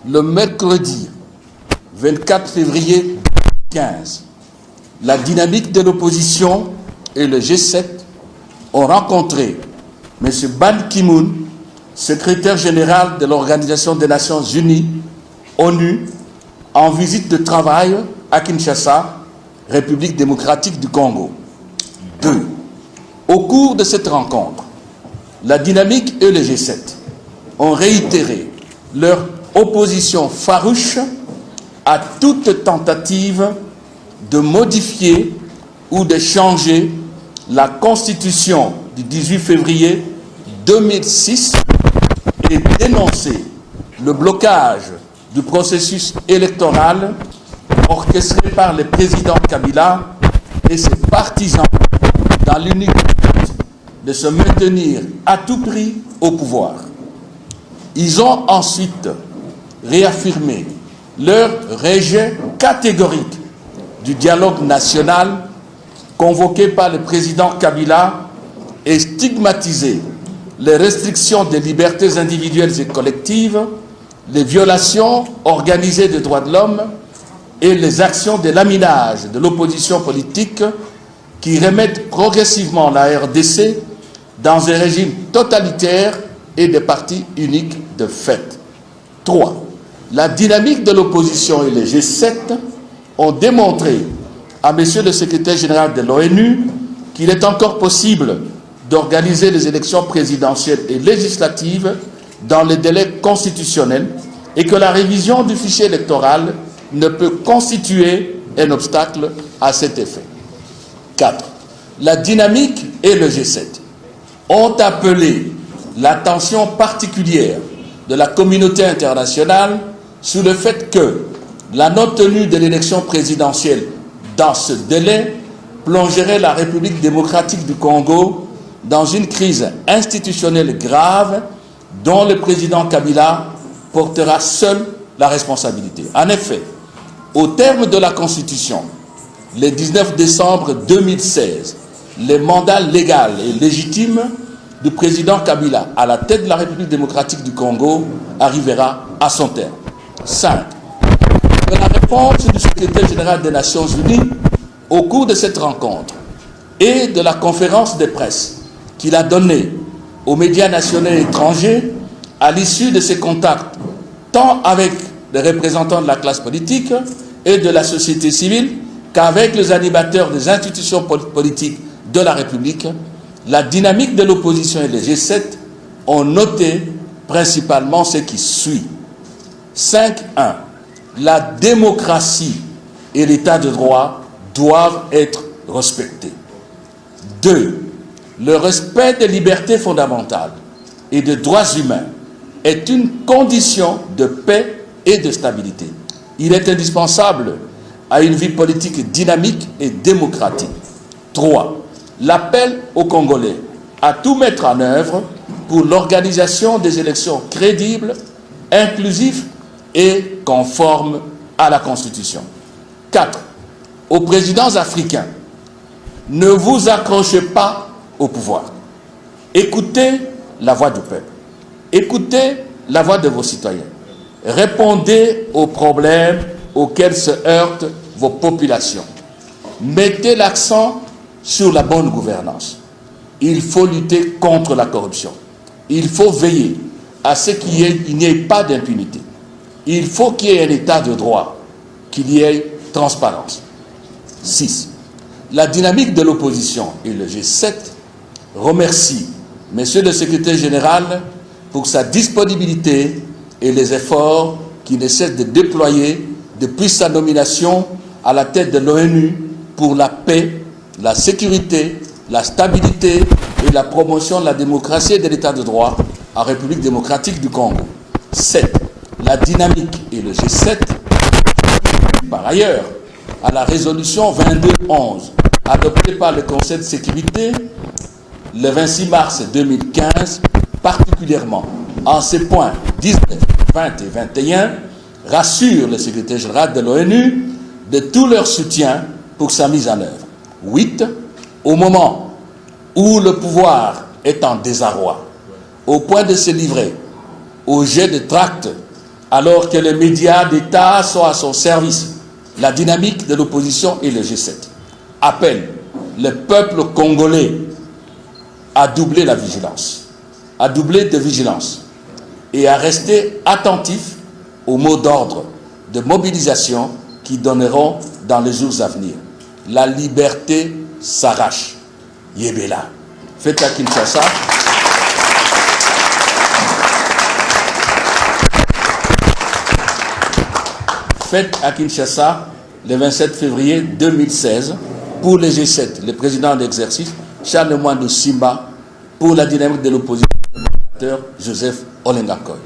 le mercredi 24 février 2015, la dynamique de l'opposition et le G7 ont rencontré M. Ban Ki-moon, secrétaire général de l'Organisation des Nations Unies, ONU, en visite de travail à Kinshasa, République démocratique du Congo. 2. Au cours de cette rencontre, la dynamique et le G7 ont réitéré leur opposition farouche à toute tentative de modifier ou de changer la Constitution du 18 février 2006 et dénoncer le blocage du processus électoral orchestré par le président Kabila et ses partisans dans l'unique but de se maintenir à tout prix au pouvoir. Ils ont ensuite réaffirmé leur rejet catégorique du dialogue national convoqué par le président Kabila et stigmatisé les restrictions des libertés individuelles et collectives, les violations organisées des droits de l'homme et les actions de laminage de l'opposition politique qui remettent progressivement la RDC dans un régime totalitaire et des partis uniques de fait. 3. La dynamique de l'opposition et les G7 ont démontré à M. le secrétaire général de l'ONU qu'il est encore possible d'organiser les élections présidentielles et législatives dans les délais constitutionnels et que la révision du fichier électoral ne peut constituer un obstacle à cet effet. 4. La dynamique et le G7 ont appelé l'attention particulière de la communauté internationale sur le fait que la non-tenue de l'élection présidentielle dans ce délai plongerait la République démocratique du Congo dans une crise institutionnelle grave dont le président Kabila portera seul la responsabilité. En effet, au terme de la Constitution, le 19 décembre 2016, le mandat légal et légitime du président Kabila à la tête de la République démocratique du Congo arrivera à son terme. 5. De la réponse du secrétaire général des Nations Unies au cours de cette rencontre et de la conférence de presse qu'il a donnée aux médias nationaux et étrangers à l'issue de ses contacts tant avec les représentants de la classe politique et de la société civile qu'avec les animateurs des institutions politiques de la République, la dynamique de l'opposition et les G7 ont noté principalement ce qui suit. 5.1. La démocratie et l'état de droit doivent être respectés. 2. Le respect des libertés fondamentales et des droits humains est une condition de paix et de stabilité. Il est indispensable à une vie politique dynamique et démocratique. 3. L'appel aux Congolais à tout mettre en œuvre pour l'organisation des élections crédibles, inclusives et conformes à la Constitution. 4. Aux présidents africains, ne vous accrochez pas au pouvoir. Écoutez la voix du peuple. Écoutez la voix de vos citoyens. Répondez aux problèmes auxquels se heurtent vos populations. Mettez l'accent sur la bonne gouvernance. Il faut lutter contre la corruption. Il faut veiller à ce qu'il n'y ait pas d'impunité. Il faut qu'il y ait un état de droit, qu'il y ait transparence. 6. La dynamique de l'opposition et le G7 remercie M. le secrétaire général pour sa disponibilité et les efforts qu'il ne cesse de déployer depuis sa nomination à la tête de l'ONU pour la paix, la sécurité, la stabilité et la promotion de la démocratie et de l'état de droit en République démocratique du Congo. 7. La dynamique et le G7, par ailleurs, à la résolution 2211 adoptée par le Conseil de sécurité le 26 mars 2015, particulièrement en ces points 19, 20 et 21, rassure le secrétaire général de l'ONU de tout leur soutien pour sa mise en œuvre. 8. Au moment où le pouvoir est en désarroi, au point de se livrer au jet de tracts alors que les médias d'État sont à son service, la dynamique de l'opposition et le G7 appellent le peuple congolais à doubler la vigilance, à doubler de vigilance et à rester attentif aux mots d'ordre de mobilisation qui donneront dans les jours à venir. La liberté s'arrache. Yébéla. Faites à Kinshasa. Faites à Kinshasa le 27 février 2016 pour le G7, le président d'exercice Charles Moindou Simba, pour la dynamique de l'opposition, Joseph Olenga Koy.